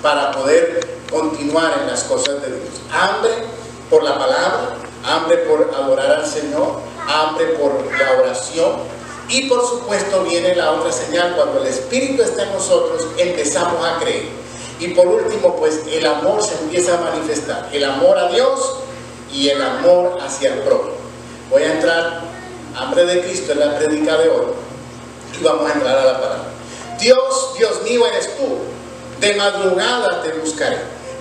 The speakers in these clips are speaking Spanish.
para poder continuar en las cosas de Dios. Hambre por la palabra, hambre por adorar al Señor, hambre por la oración. Y por supuesto viene la otra señal: cuando el Espíritu está en nosotros, empezamos a creer. Y por último, pues el amor se empieza a manifestar, el amor a Dios y el amor hacia el prójimo. Voy a entrar, hambre de Cristo es la prédica de hoy, y vamos a entrar a la palabra. Dios, Dios mío eres tú, de madrugada te buscaré.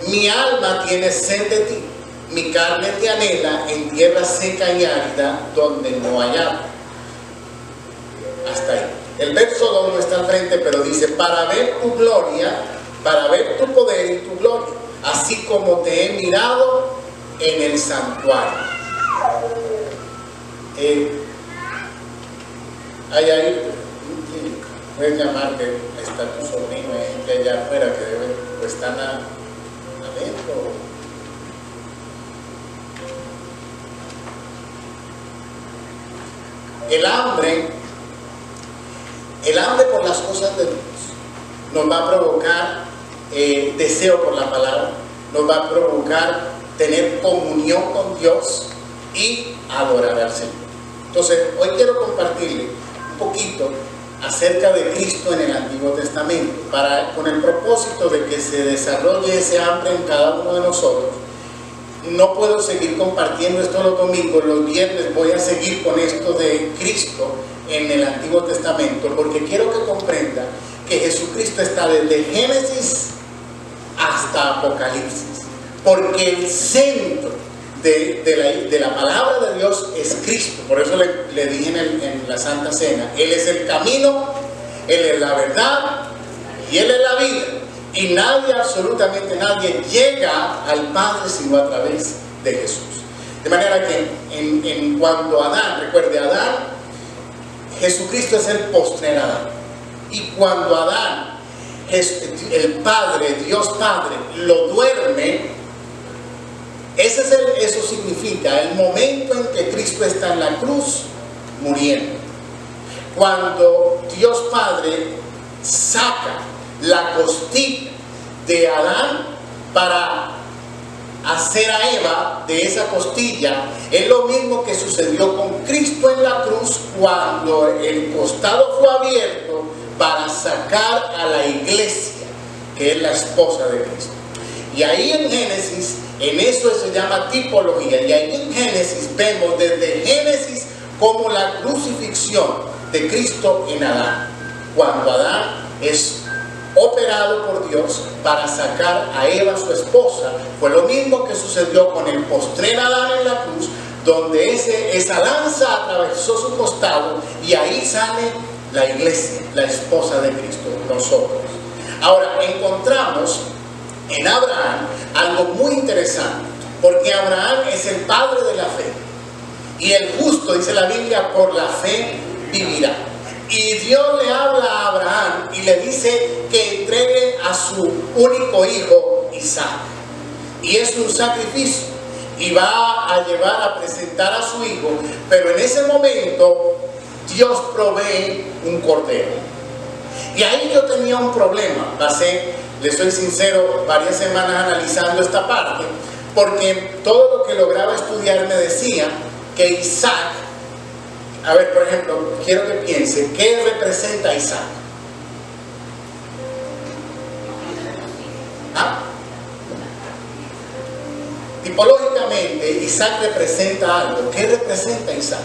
Mi alma tiene sed de ti, mi carne te anhela en tierra seca y árida, donde no hay agua. Hasta ahí. El verso 2 no está al frente, pero dice: para ver tu gloria, para ver tu poder y tu gloria, así como te he mirado en el santuario. Ahí puedes llamar, que está tu sobrino, gente allá afuera que debe, pues están adentro. El hambre por las cosas de Dios nos va a provocar deseo por la palabra, nos va a provocar tener comunión con Dios y adorar al Señor. Entonces, hoy quiero compartirle un poquito acerca de Cristo en el Antiguo Testamento, con el propósito de que se desarrolle ese hambre en cada uno de nosotros. No puedo seguir compartiendo esto los domingos, los viernes voy a seguir con esto de Cristo en el Antiguo Testamento, porque quiero que comprenda que Jesucristo está desde Génesis hasta Apocalipsis, porque el centro de la palabra de Dios es Cristo. Por eso le dije en la Santa Cena: Él es el camino, Él es la verdad y Él es la vida. Y nadie, absolutamente nadie, llega al Padre sino a través de Jesús. De manera que en cuanto a Adán, recuerde, Adán, Jesucristo es el postrer Adán. Y cuando Adán, el Padre, Dios Padre, lo duerme, eso significa el momento en que Cristo está en la cruz muriendo. Cuando Dios Padre saca la costilla de Adán para hacer a Eva de esa costilla, es lo mismo que sucedió con Cristo en la cruz, cuando el costado fue abierto para sacar a la iglesia, que es la esposa de Cristo. Y ahí en Génesis, en eso se llama tipología, y ahí en Génesis vemos desde Génesis como la crucifixión de Cristo en Adán, cuando Adán es operado por Dios para sacar a Eva, su esposa. Fue lo mismo que sucedió con el postrer Adán en la cruz, donde esa lanza atravesó su costado, y ahí sale la iglesia, la esposa de Cristo, nosotros. Ahora encontramos en Abraham algo muy interesante, porque Abraham es el padre de la fe, y el justo, dice la Biblia, por la fe vivirá. Y Dios le habla a Abraham y le dice que entregue a su único hijo Isaac, y es un sacrificio, y va a llevar a presentar a su hijo. Pero en ese momento Dios provee un cordero, y ahí yo tenía un problema. Pasé, le soy sincero, varias semanas analizando esta parte, porque todo lo que lograba estudiar me decía que Isaac, a ver, por ejemplo, quiero que piense, ¿qué representa Isaac? ¿Ah? Tipológicamente, Isaac representa algo. ¿Qué representa Isaac?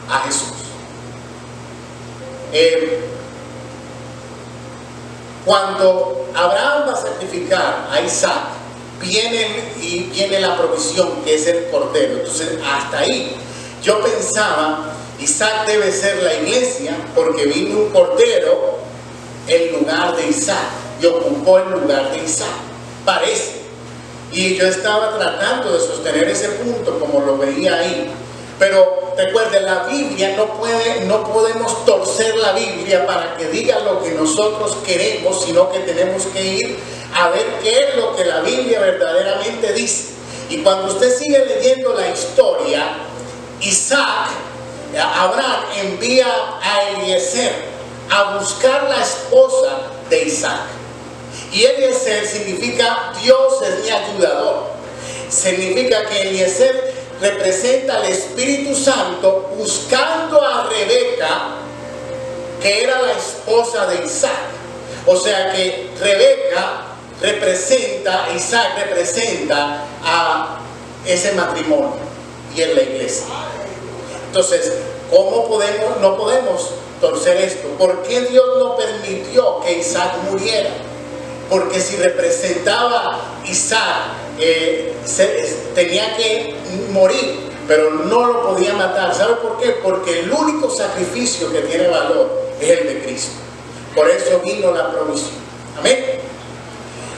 A Jesús. Cuando Abraham va a sacrificar a Isaac, viene la provisión, que es el cordero. Entonces, hasta ahí yo pensaba, Isaac debe ser la iglesia, porque vino un cordero en lugar de Isaac y ocupó el lugar de Isaac, parece. Y yo estaba tratando de sostener ese punto como lo veía ahí. Pero recuerden, la Biblia no podemos torcer la Biblia para que diga lo que nosotros queremos, sino que tenemos que ir a ver qué es lo que la Biblia verdaderamente dice. Y cuando usted sigue leyendo la historia, Abraham envía a Eliezer a buscar la esposa de Isaac. Y Eliezer significa Dios es mi ayudador. Significa que Eliezer representa al Espíritu Santo buscando a Rebeca, que era la esposa de Isaac. O sea que Rebeca representa, Isaac representa a ese matrimonio y en la iglesia. Entonces, ¿cómo no podemos torcer esto? ¿Por qué Dios no permitió que Isaac muriera? Porque si representaba Isaac, tenía que morir, pero no lo podía matar. ¿Sabe por qué? Porque el único sacrificio que tiene valor es el de Cristo. Por eso vino la provisión. Amén.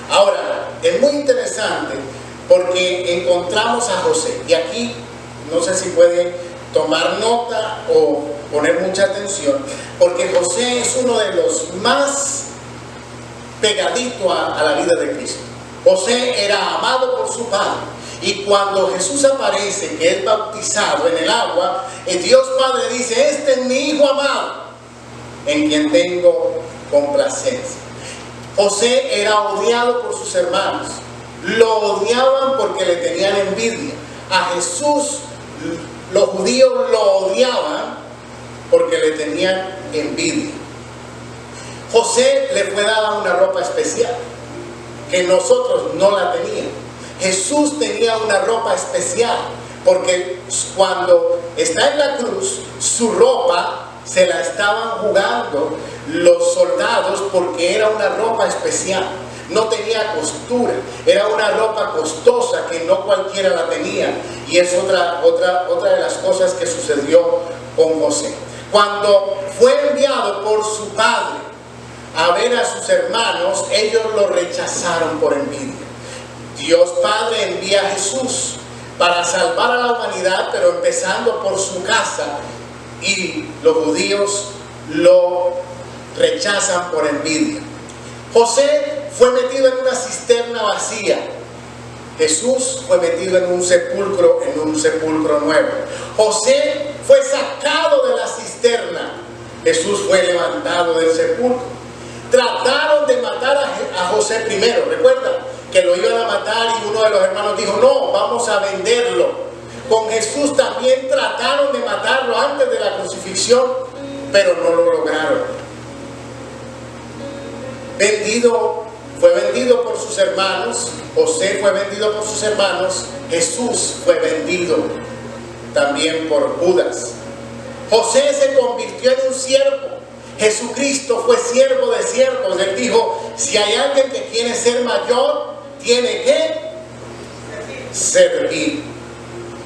Ahora, es muy interesante porque encontramos a José. Y aquí, no sé si pueden tomar nota o poner mucha atención, porque José es uno de los más pegaditos a la vida de Cristo. José era amado por su padre. Y cuando Jesús aparece, que es bautizado en el agua, el Dios Padre dice: este es mi Hijo amado, en quien tengo complacencia. José era odiado por sus hermanos. Lo odiaban porque le tenían envidia. A Jesús los judíos lo odiaban porque le tenían envidia. José le fue dada una ropa especial que nosotros no la teníamos. Jesús tenía una ropa especial porque cuando está en la cruz, su ropa se la estaban jugando los soldados porque era una ropa especial. No tenía costura, era una ropa costosa que no cualquiera la tenía. Y es otra de las cosas que sucedió con José. Cuando fue enviado por su padre a ver a sus hermanos, ellos lo rechazaron por envidia. Dios Padre envía a Jesús para salvar a la humanidad, pero empezando por su casa, y los judíos lo rechazan por envidia. José fue metido en una cisterna vacía. Jesús fue metido en un sepulcro nuevo. José fue sacado de la cisterna. Jesús fue levantado del sepulcro. Trataron de matar a José primero. ¿Recuerdan? Que lo iban a matar y uno de los hermanos dijo: no, vamos a venderlo. Con Jesús también trataron de matarlo antes de la crucifixión, pero no lo lograron. Fue vendido por sus hermanos. José fue vendido por sus hermanos. Jesús fue vendido también por Judas. José se convirtió en un siervo. Jesucristo fue siervo de siervos. Él dijo: si hay alguien que quiere ser mayor, tiene que servir.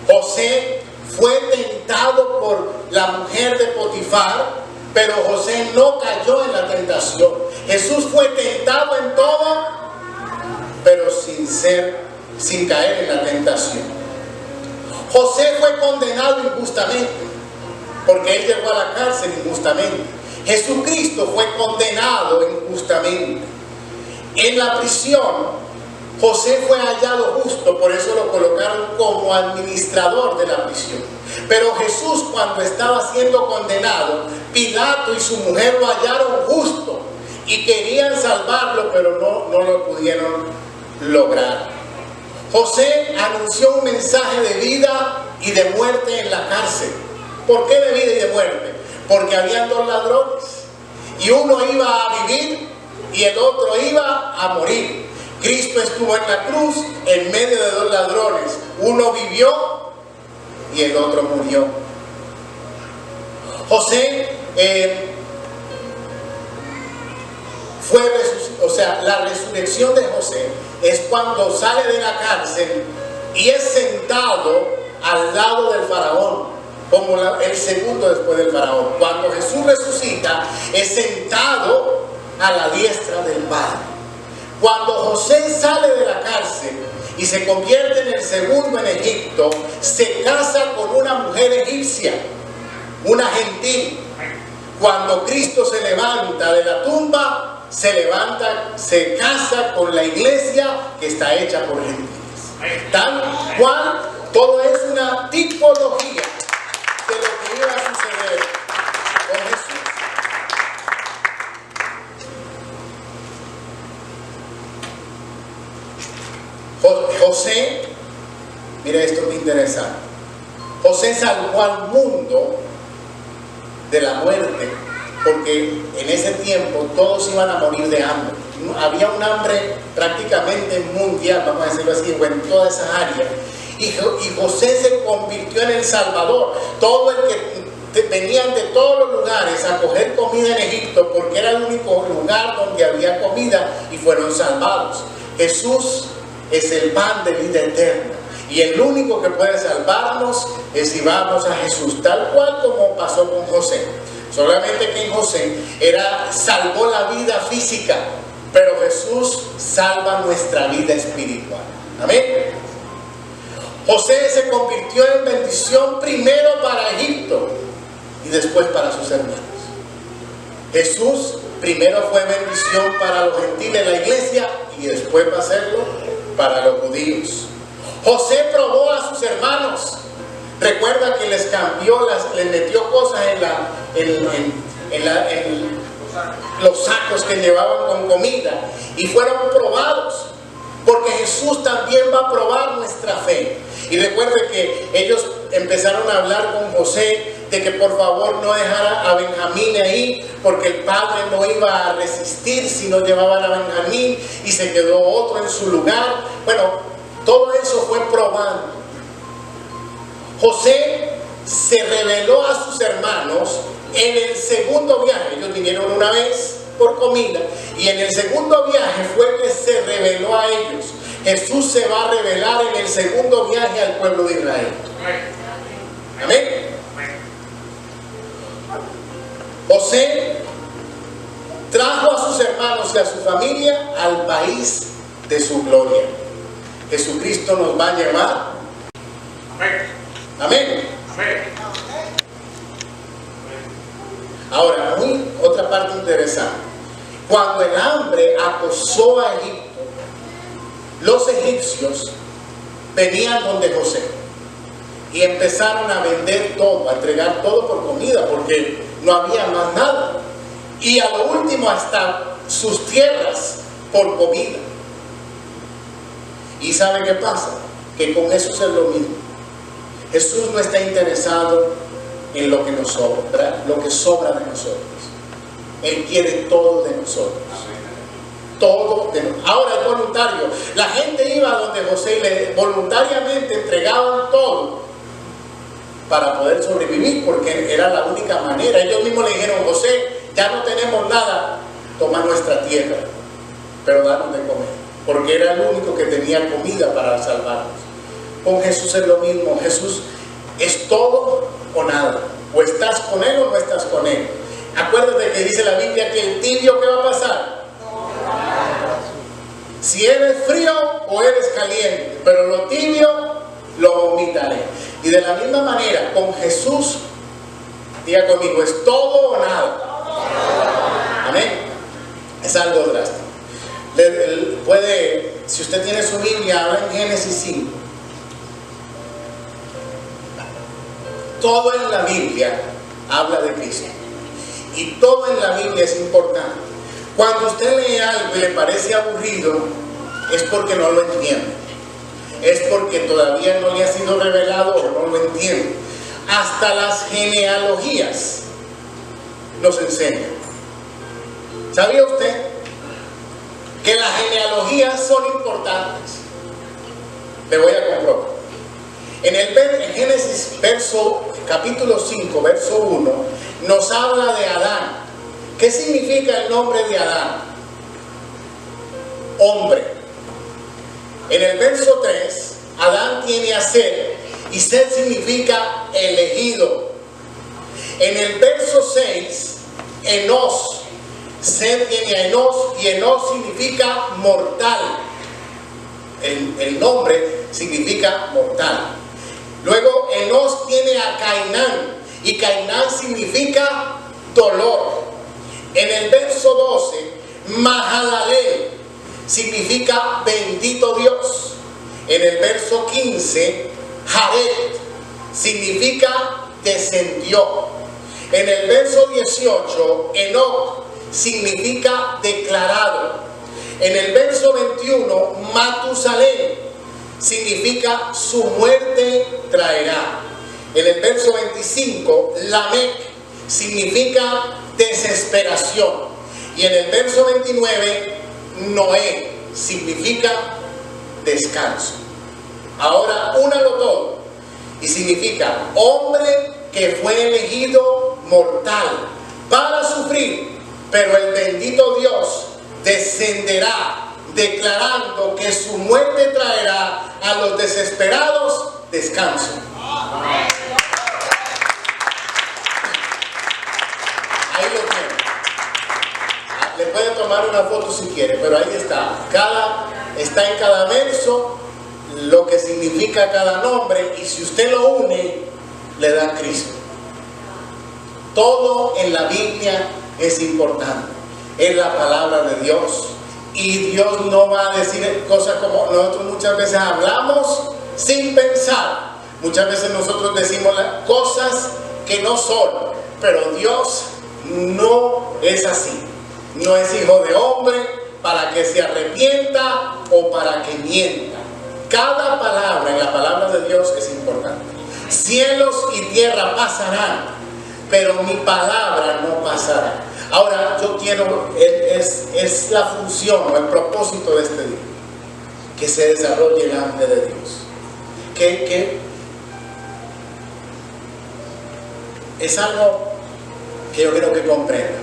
José fue tentado por la mujer de Potifar, pero José no cayó en la tentación. Jesús fue tentado en todo, pero sin caer en la tentación. José fue condenado injustamente, porque él llegó a la cárcel injustamente. Jesucristo fue condenado injustamente. En la prisión, José fue hallado justo, por eso lo colocaron como administrador de la prisión. Pero Jesús, cuando estaba siendo condenado, Pilato y su mujer lo hallaron justo y querían salvarlo, pero no lo pudieron lograr. José anunció un mensaje de vida y de muerte en la cárcel. ¿Por qué de vida y de muerte? Porque habían dos ladrones y uno iba a vivir y el otro iba a morir. Cristo estuvo en la cruz en medio de dos ladrones. Uno vivió y el otro murió. José la resurrección de José es cuando sale de la cárcel y es sentado al lado del faraón, como el segundo después del faraón. Cuando Jesús resucita, es sentado a la diestra del Padre. Cuando José sale de la cárcel y se convierte en el segundo en Egipto, se casa con una mujer egipcia, una gentil. Cuando Cristo se levanta de la tumba, se casa con la iglesia que está hecha por gentiles. Tal cual, todo es una tipología de lo que iba a suceder con Jesús. José, mire esto que interesante. José salvó al mundo de la muerte, porque en ese tiempo todos iban a morir de hambre. Había un hambre prácticamente mundial, vamos a decirlo así, en toda esa área. Y José se convirtió en el Salvador. Todo el que venían de todos los lugares a coger comida en Egipto, porque era el único lugar donde había comida, y fueron salvados. Jesús es el pan de vida eterna, y el único que puede salvarnos es si vamos a Jesús, tal cual como pasó con José. Solamente que en José salvó la vida física, pero Jesús salva nuestra vida espiritual. Amén. José se convirtió en bendición primero para Egipto y después para sus hermanos. Jesús primero fue bendición para los gentiles, la iglesia, y después va a serlo para los judíos. José probó a sus hermanos. Recuerda que les cambió, les metió cosas en los sacos que llevaban con comida, y fueron probados, porque Jesús también va a probar nuestra fe. Y recuerde que ellos empezaron a hablar con José de que por favor no dejara a Benjamín ahí, porque el padre no iba a resistir si no llevaban a Benjamín, y se quedó otro en su lugar. Bueno, todo eso fue probando. José se reveló a sus hermanos en el segundo viaje. Ellos vinieron una vez por comida, y en el segundo viaje fue que se reveló a ellos. Jesús se va a revelar en el segundo viaje al pueblo de Israel. Amén. José trajo a sus hermanos y a su familia al país de su gloria. Jesucristo nos va a llevar. Amén. Amén. Ahora, otra parte interesante. Cuando el hambre acosó a Egipto, los egipcios venían donde José y empezaron a vender todo, a entregar todo por comida, porque no había más nada. Y a lo último hasta sus tierras por comida. ¿Y sabe qué pasa? Que con eso es lo mismo. Jesús no está interesado en lo que nos sobra, lo que sobra de nosotros. Él quiere todo de nosotros. Todo de nosotros. Ahora es voluntario. La gente iba donde José y le voluntariamente entregaban todo para poder sobrevivir, porque era la única manera. Ellos mismos le dijeron: José, ya no tenemos nada, toma nuestra tierra, pero danos de comer, porque era el único que tenía comida para salvarnos. Con Jesús es lo mismo. Jesús es todo o nada. O estás con Él o no estás con Él. Acuérdate que dice la Biblia que el tibio, ¿qué va a pasar? Si eres frío o eres caliente, pero lo tibio lo vomitaré. Y de la misma manera, con Jesús, diga conmigo, es todo o nada. Amén. Es algo drástico. Si usted tiene su Biblia, habla en Génesis 5. Todo en la Biblia habla de Cristo. Y todo en la Biblia es importante. Cuando usted lee algo y le parece aburrido, es porque no lo entiende. Es porque todavía no le ha sido revelado o no lo entiende. Hasta las genealogías nos enseñan. ¿Sabía usted que las genealogías son importantes? Le voy a comprobar. En Génesis capítulo 5, verso 1, nos habla de Adán. ¿Qué significa el nombre de Adán? Hombre. En el verso 3, Adán tiene a Set, y Set significa elegido. En el verso 6, Enos. Set tiene a Enos, y Enos significa mortal. El nombre significa mortal. Luego Enos tiene a Cainán, y Cainán significa dolor. En el verso 12, Mahalalel significa bendito Dios. En el verso 15, Jared significa descendió. En el verso 18, Enoch significa declarado. En el verso 21, Matusalén significa su muerte traerá. En el verso 25, Lamec significa desesperación. Y en el verso 29, Noé significa descanso. Ahora, únalo todo. Y significa hombre que fue elegido mortal para sufrir, pero el bendito Dios descenderá declarando que su muerte traerá a los desesperados descanso. Ahí lo tiene. Le puede tomar una foto si quiere, pero ahí está. Está en cada verso lo que significa cada nombre, y si usted lo une, le da Cristo. Todo en la Biblia es importante. Es la palabra de Dios. Y Dios no va a decir cosas como nosotros muchas veces hablamos sin pensar. Muchas veces nosotros decimos cosas que no son. Pero Dios no es así. No es hijo de hombre para que se arrepienta o para que mienta. Cada palabra en la palabra de Dios es importante. Cielos y tierra pasarán, pero mi palabra no pasará. Ahora yo quiero, es la función o el propósito de este día, que se desarrolle el hambre de Dios. Que es algo que yo quiero que comprenda.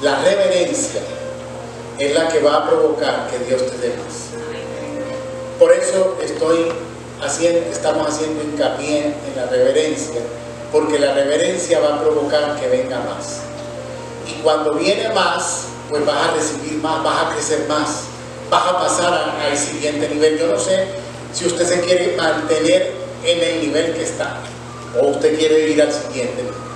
La reverencia es la que va a provocar que Dios te dé más. Por eso estamos haciendo hincapié en la reverencia, porque la reverencia va a provocar que venga más. Y cuando viene más, pues vas a recibir más, vas a crecer más, vas a pasar al siguiente nivel. Yo no sé si usted se quiere mantener en el nivel que está, o usted quiere ir al siguiente nivel.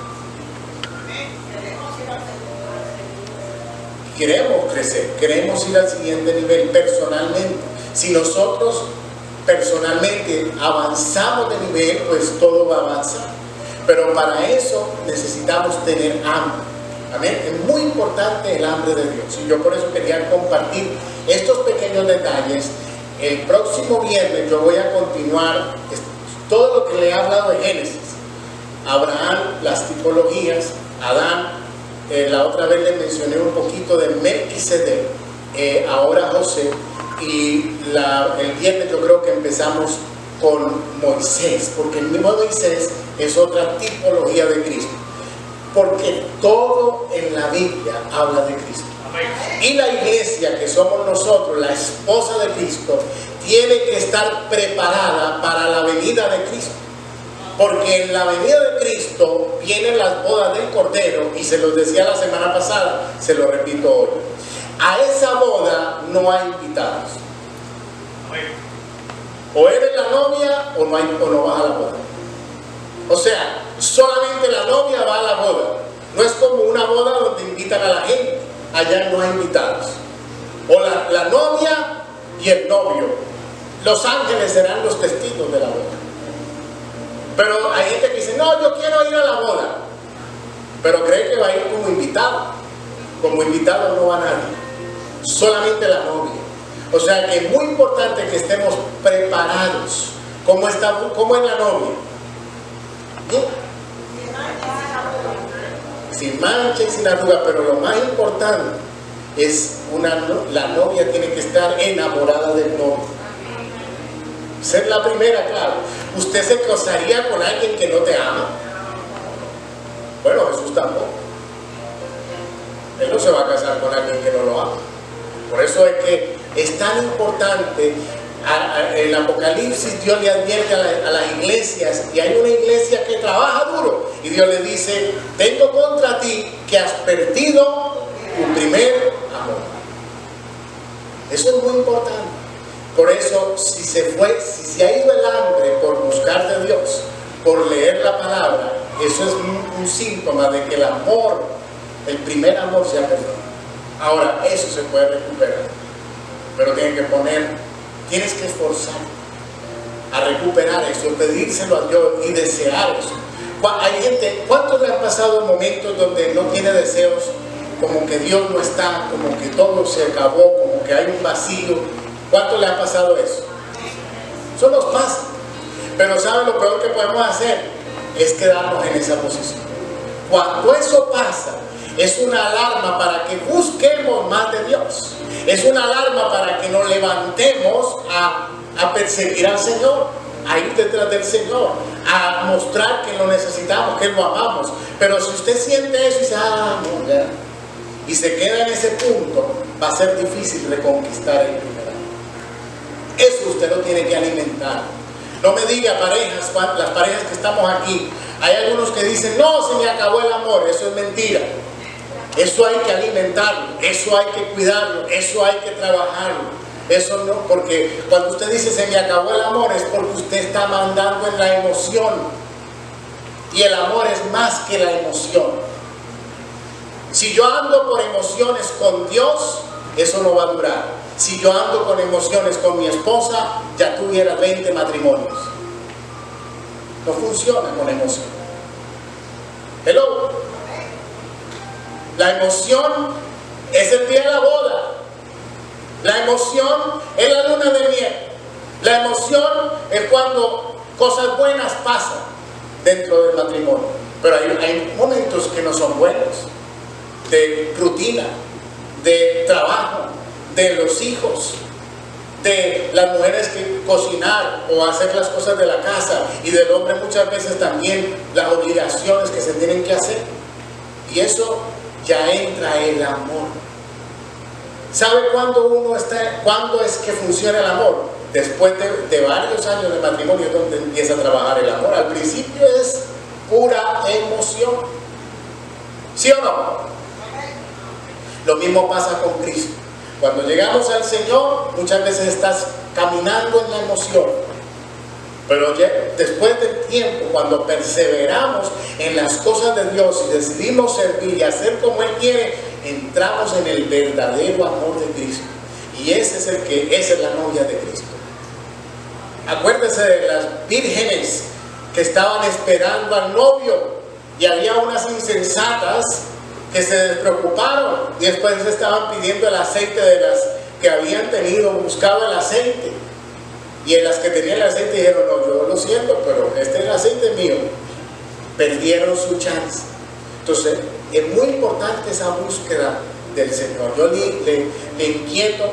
Queremos crecer, queremos ir al siguiente nivel personalmente. Si nosotros personalmente avanzamos de nivel, pues todo va a avanzar. Pero para eso necesitamos tener hambre. Amén. Es muy importante el hambre de Dios. Y yo por eso quería compartir estos pequeños detalles. El próximo viernes yo voy a continuar todo lo que le he hablado de Génesis. Abraham, las tipologías, Adán. La otra vez le mencioné un poquito de Melquisedec, ahora José, y el viernes yo creo que empezamos con Moisés, porque el mismo Moisés es otra tipología de Cristo, porque todo en la Biblia habla de Cristo. Y la iglesia, que somos nosotros, la esposa de Cristo, tiene que estar preparada para la venida de Cristo. Porque en la venida de Cristo vienen las bodas del Cordero, y se los decía la semana pasada, se lo repito hoy. A esa boda no hay invitados. O eres la novia o no vas a la boda. O sea, solamente la novia va a la boda. No es como una boda donde invitan a la gente. Allá no hay invitados. O la novia y el novio. Los ángeles serán los testigos de la boda. Pero hay gente que dice, no, yo quiero ir a la boda, pero cree que va a ir como invitado. Como invitado no va nadie, solamente la novia. O sea que es muy importante que estemos preparados. ¿Cómo es la novia? Sin mancha y sin arruga. Pero lo más importante es la novia tiene que estar enamorada del novio. Ser la primera, claro. ¿Usted se casaría con alguien que no te ama? Bueno, Jesús tampoco. Él no se va a casar con alguien que no lo ama. Por eso es que es tan importante. En Apocalipsis Dios le advierte a las iglesias, y hay una iglesia que trabaja duro, y Dios le dice, tengo contra ti que has perdido tu primer amor. Eso es muy importante. Por eso, si se ha ido el hambre por buscar de Dios, por leer la palabra, eso es un síntoma de que el amor, el primer amor, se ha perdido. Ahora, eso se puede recuperar, pero tienes que esforzar a recuperar eso, pedírselo a Dios y desear eso. Hay gente, ¿cuántos le han pasado momentos donde no tiene deseos, como que Dios no está, como que todo se acabó, como que hay un vacío? ¿Cuánto le ha pasado eso? Eso nos pasa. Pero ¿saben lo peor que podemos hacer? Es quedarnos en esa posición. Cuando eso pasa, es una alarma para que busquemos más de Dios. Es una alarma para que nos levantemos a perseguir al Señor, a ir detrás del Señor, a mostrar que lo necesitamos, que lo amamos. Pero si usted siente eso y dice, no, ya, y se queda en ese punto, va a ser difícil reconquistar el primer amor. Eso usted lo tiene que alimentar. No me diga parejas, las parejas que estamos aquí, hay algunos que dicen, no, se me acabó el amor. Eso es mentira. Eso hay que alimentarlo, eso hay que cuidarlo, eso hay que trabajarlo. Eso no, porque cuando usted dice se me acabó el amor, es porque usted está mandando en la emoción. Y el amor es más que la emoción. Si yo ando por emociones con Dios, eso no va a durar. Si yo ando con emociones con mi esposa, ya tuviera 20 matrimonios. No funciona con emoción. Hello. La emoción es el día de la boda. La emoción es la luna de miel. La emoción es cuando cosas buenas pasan dentro del matrimonio. Pero hay momentos que no son buenos. De rutina, de trabajo, de los hijos, de las mujeres que cocinar o hacer las cosas de la casa, y del hombre muchas veces también las obligaciones que se tienen que hacer. Y eso ya entra el amor. ¿Sabe cuándo es que funciona el amor? Después de varios años de matrimonio es donde empieza a trabajar el amor. Al principio es pura emoción. ¿Sí o no? Lo mismo pasa con Cristo. Cuando llegamos al Señor, muchas veces estás caminando en la emoción. Pero ya, después del tiempo, cuando perseveramos en las cosas de Dios y decidimos servir y hacer como Él quiere, entramos en el verdadero amor de Cristo. Y esa es la novia de Cristo. Acuérdese de las vírgenes que estaban esperando al novio, y había unas insensatas que se despreocuparon y después estaban pidiendo el aceite de las que habían buscado el aceite. Y en las que tenían el aceite dijeron, no, yo lo siento, pero este es el aceite mío. Perdieron su chance. Entonces, es muy importante esa búsqueda del Señor. Yo le inquieto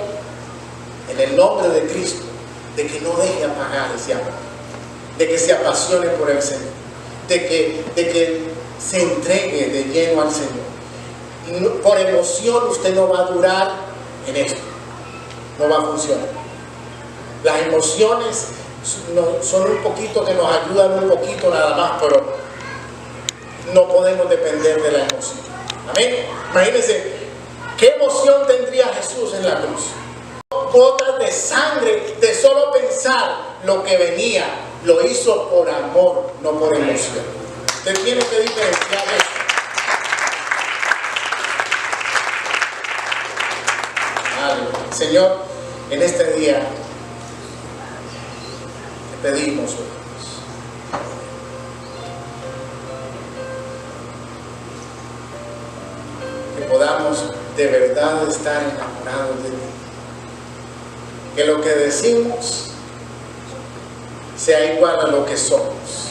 en el nombre de Cristo, de que no deje apagar ese amor, de que se apasione por el Señor, de que se entregue de lleno al Señor. Por emoción usted no va a durar en esto, no va a funcionar. Las emociones son un poquito que nos ayudan un poquito nada más, pero no podemos depender de la emoción. Amén. Imagínense, ¿qué emoción tendría Jesús en la cruz? Gotas de sangre de solo pensar lo que venía. Lo hizo por amor, no por emoción. Usted tiene que diferenciar eso. Señor, en este día te pedimos, oh Dios, que podamos de verdad estar enamorados de ti, que lo que decimos sea igual a lo que somos,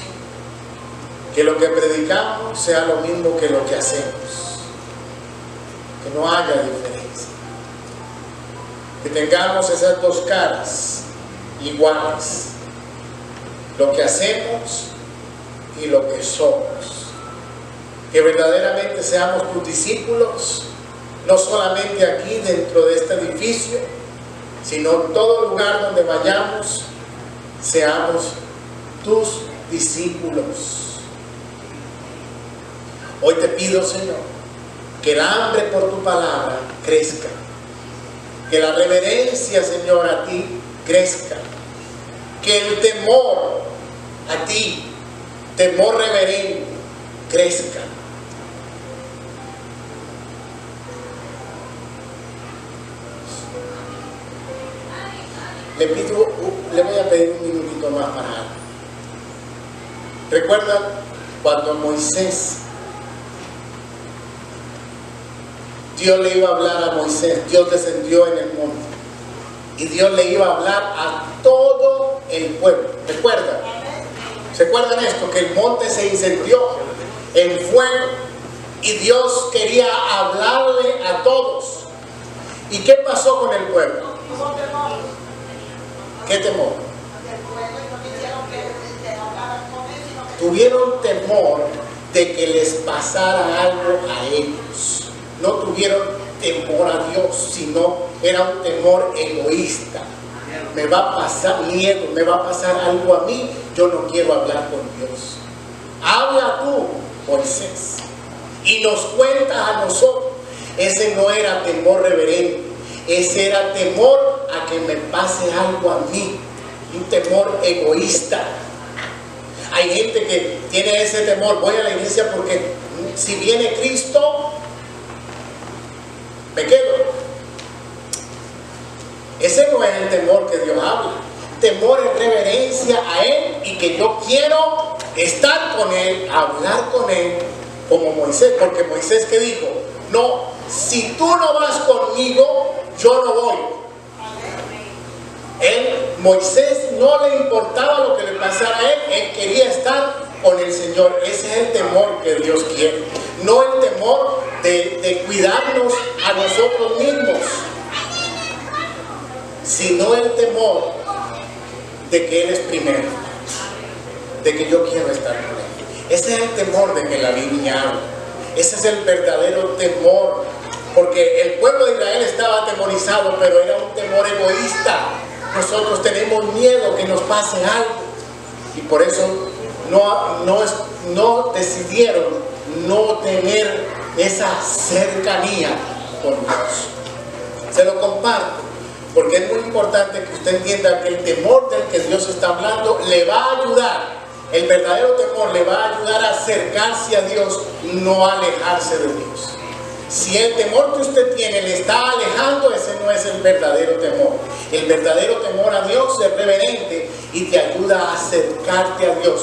que lo que predicamos sea lo mismo que lo que hacemos, que no haya diferencia, que tengamos esas dos caras iguales, lo que hacemos y lo que somos, que verdaderamente seamos tus discípulos, no solamente aquí dentro de este edificio, sino en todo lugar donde vayamos, seamos tus discípulos. Hoy te pido, Señor, que el hambre por tu palabra crezca, que la reverencia, Señor, a ti crezca, que el temor a ti, temor reverente, crezca. Le voy a pedir un minutito más para algo. ¿Recuerdan cuando Moisés, Dios le iba a hablar a Moisés, Dios descendió en el monte y Dios le iba a hablar a todo el pueblo. ¿Recuerdan? ¿Se acuerdan esto? Que el monte se incendió en fuego y Dios quería hablarle a todos. ¿Y qué pasó con el pueblo? ¿Qué temor? Tuvieron temor de que les pasara algo a ellos. No tuvieron temor a Dios, sino era un temor egoísta. Me va a pasar miedo, me va a pasar algo a mí, yo no quiero hablar con Dios. Habla tú, Moisés, y nos cuentas a nosotros. Ese no era temor reverente, ese era temor a que me pase algo a mí, un temor egoísta. Hay gente que tiene ese temor, voy a la iglesia porque si viene Cristo, me quedo. Ese no es el temor que Dios habla. Temor es reverencia a Él y que yo quiero estar con Él, hablar con Él, como Moisés. Porque Moisés, ¿qué dijo? No, si tú no vas conmigo, yo no voy. Moisés no le importaba lo que le pasara a él quería estar con el Señor. Ese es el temor que Dios quiere. No el temor de cuidarnos a nosotros mismos, sino el temor de que Él es primero, de que yo quiero estar con Él. Ese es el temor de que la Biblia habla. Ese es el verdadero temor, porque el pueblo de Israel estaba atemorizado, pero era un temor egoísta. Nosotros tenemos miedo que nos pase algo y por eso no decidieron no tener esa cercanía con Dios. Se lo comparto porque es muy importante que usted entienda que el temor del que Dios está hablando le va a ayudar. El verdadero temor le va a ayudar a acercarse a Dios, no a alejarse de Dios. Si el temor que usted tiene le está alejando, ese no es el verdadero temor. El verdadero temor a Dios es reverente y te ayuda a acercarte a Dios,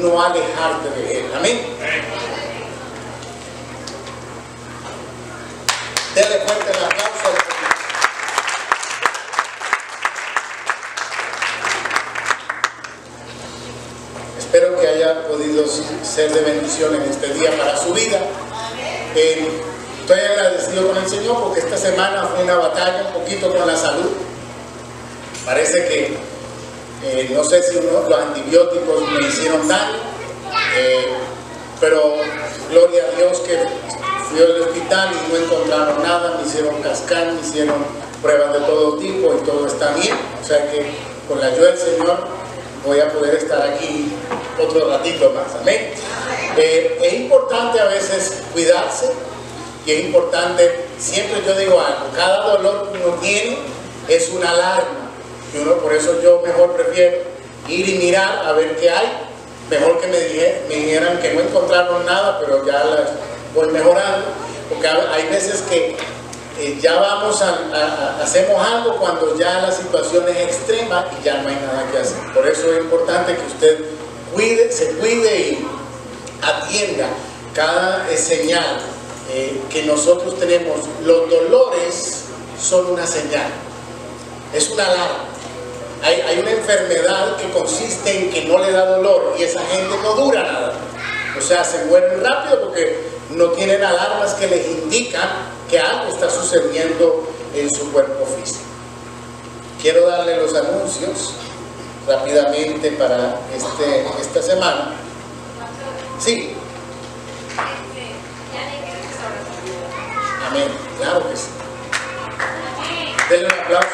no a alejarte de Él. Amén. Dele fuerte el aplauso. Espero que haya podido ser de bendición en este día para su vida. Estoy agradecido con el Señor porque esta semana fue una batalla un poquito con la salud. Parece que no sé si los antibióticos me hicieron daño, pero gloria a Dios que fui al hospital y no encontraron nada, me hicieron cascar, me hicieron pruebas de todo tipo y todo está bien. O sea que con la ayuda del Señor voy a poder estar aquí otro ratito más. Amén. Es importante a veces cuidarse. Y es importante, siempre yo digo algo, cada dolor que uno tiene es una alarma. Y por eso yo mejor prefiero ir y mirar a ver qué hay. Mejor que me dijeran que no encontraron nada, pero ya las voy mejorando. Porque hay veces que ya hacemos algo cuando ya la situación es extrema y ya no hay nada que hacer. Por eso es importante que usted se cuide y atienda cada señal que nosotros tenemos. Los dolores son una señal, es una alarma. Hay una enfermedad que consiste en que no le da dolor y esa gente no dura nada, o sea, se mueren rápido porque no tienen alarmas que les indican que algo está sucediendo en su cuerpo físico. Quiero darle los anuncios rápidamente para esta semana. Sí. Amén, claro que sí. Denle un aplauso.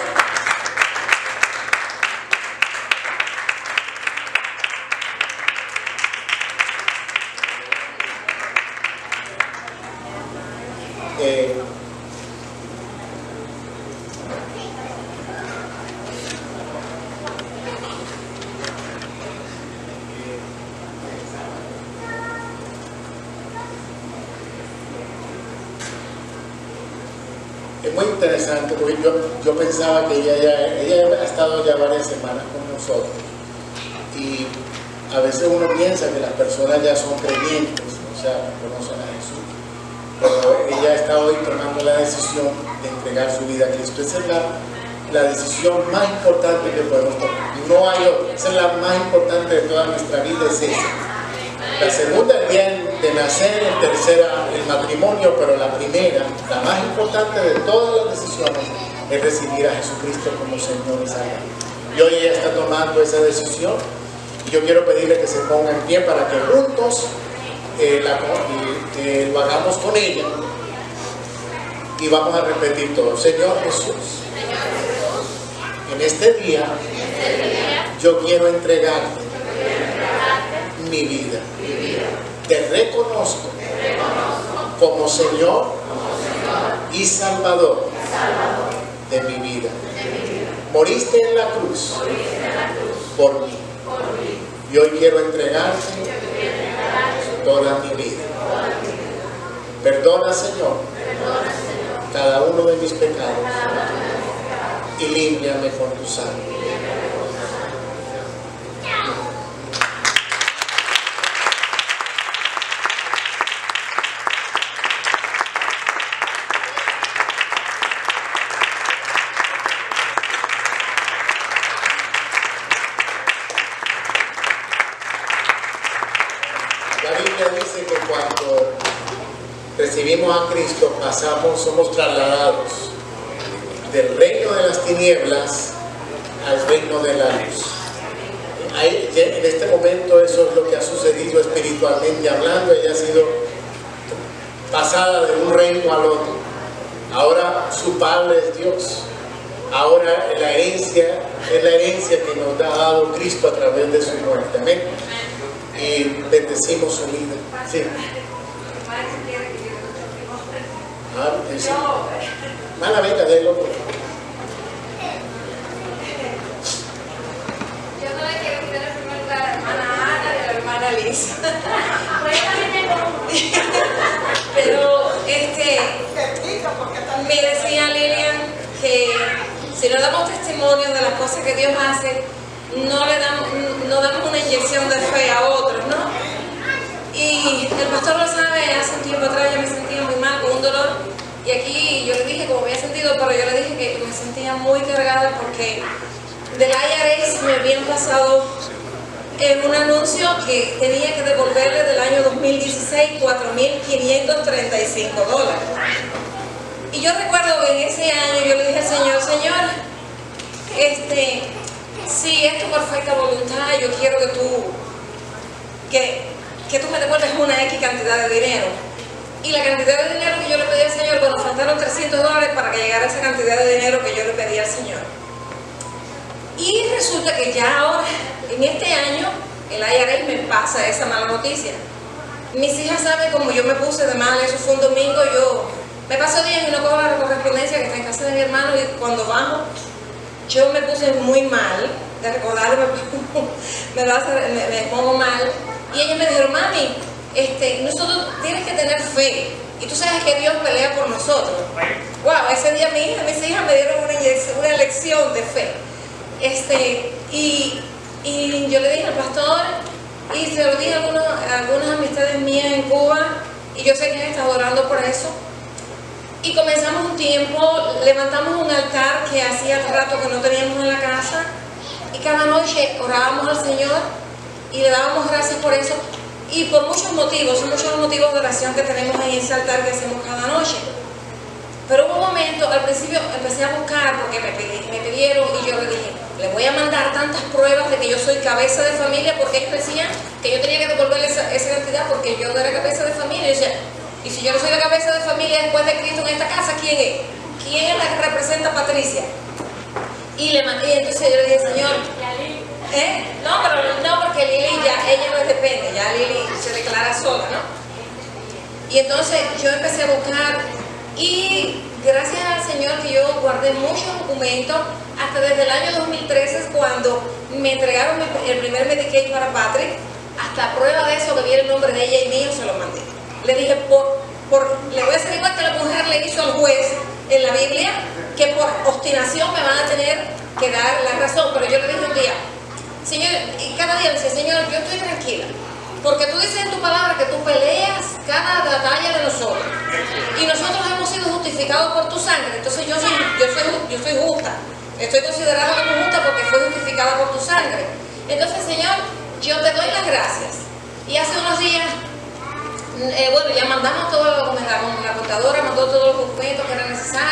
Es muy interesante porque yo pensaba que ella ha estado ya varias semanas con nosotros y a veces uno piensa que las personas ya son creyentes, o sea, conocen a Jesús, pero ella está hoy tomando la decisión de entregar su vida a Cristo. Esa es la decisión más importante que podemos tomar. No hay otra. Esa es la más importante de toda nuestra vida, es esa. La segunda, el bien de nacer, la tercera, el matrimonio, pero la primera, la más importante de todas las decisiones, es recibir a Jesucristo como Señor y Salvador. Y hoy ella está tomando esa decisión y yo quiero pedirle que se ponga en pie para que juntos lo hagamos con ella y vamos a repetir todo. Señor Jesús, en este día yo quiero entregarte mi vida. Te reconozco como Señor y Salvador de mi vida. Moriste en la cruz por mí. Y hoy quiero entregarte toda mi vida. Perdona, Señor, cada uno de mis pecados y límpiame con tu sangre. La Biblia dice que cuando recibimos a Cristo somos trasladados del reino de las tinieblas al reino de la luz. En este momento eso es lo que ha sucedido espiritualmente hablando. Ella ha sido pasada de un reino al otro. Ahora su Padre es Dios. Ahora la herencia es la herencia que nos ha dado Cristo a través de su muerte. Amén. Y bendecimos su vida. Sí. Sí. Mala venga, délo por favor. Yo no le quiero quitar el primer lugar a la hermana Ana y a la hermana Liz. Pero me decía Lilian que si no damos testimonio de las cosas que Dios hace, no damos una inyección de fe a otros, ¿no? Y el pastor lo sabe, hace un tiempo atrás yo me sentía muy mal, con un dolor, y aquí yo le dije cómo me había sentido, pero yo le dije que me sentía muy cargada porque del IRS me habían pasado en un anuncio que tenía que devolverle del año 2016 $4,535. Y yo recuerdo que en ese año yo le dije al Señor, si es tu perfecta voluntad, yo quiero que tú me devuelves una X cantidad de dinero. Y la cantidad de dinero que yo le pedí al Señor, bueno, faltaron $300 para que llegara esa cantidad de dinero que yo le pedí al Señor. Y resulta que ya ahora, en este año, el IRS me pasa esa mala noticia. Mis hijas saben cómo yo me puse de mal, eso fue un domingo, yo me paso días y no cojo la correspondencia que está en casa de mi hermano, y cuando bajo, yo me puse muy mal, de recordarme, me pongo mal, y ellos me dijeron, mami, nosotros tienes que tener fe, y tú sabes que Dios pelea por nosotros. Wow, ese día mis hijas me dieron una lección de fe. Y yo le dije al pastor, y se lo dije a algunas amistades mías en Cuba, y yo sé que han estado orando por eso. Y comenzamos un tiempo, levantamos un altar que hacía rato que no teníamos en la casa, y cada noche orábamos al Señor y le dábamos gracias por eso, y por muchos motivos, son muchos los motivos de oración que tenemos en ese altar que hacemos cada noche. Pero hubo un momento, al principio empecé a buscar porque me pidieron, y yo le dije, le voy a mandar tantas pruebas de que yo soy cabeza de familia, porque ellos decían que yo tenía que devolverle esa cantidad porque yo no era cabeza de familia. Y yo decía, y si yo no soy la cabeza de familia después de Cristo en esta casa, ¿quién es? ¿Quién es la que representa a Patricia? Y entonces yo le dije, Señor, no, porque Lili ella no depende, ya Lili se declara sola, ¿no? Y entonces yo empecé a buscar, y gracias al Señor que yo guardé muchos documentos, hasta desde el año 2013, cuando me entregaron el primer Medicaid para Patrick, hasta prueba de eso que viene el nombre de ella y mío, se lo mandé. Le dije, le voy a hacer igual que la mujer le hizo al juez en la Biblia, que por obstinación me van a tener que dar la razón. Pero yo le dije un día, Señor, y cada día le decía, Señor, yo estoy tranquila, porque tú dices en tu palabra que tú peleas cada batalla de nosotros, y nosotros hemos sido justificados por tu sangre. Entonces yo soy justa, estoy considerando como justa porque fue justificada por tu sangre. Entonces, Señor, yo te doy las gracias. Y hace unos días, bueno, ya mandamos todo, la contadora mandó todos los documentos que eran necesarios.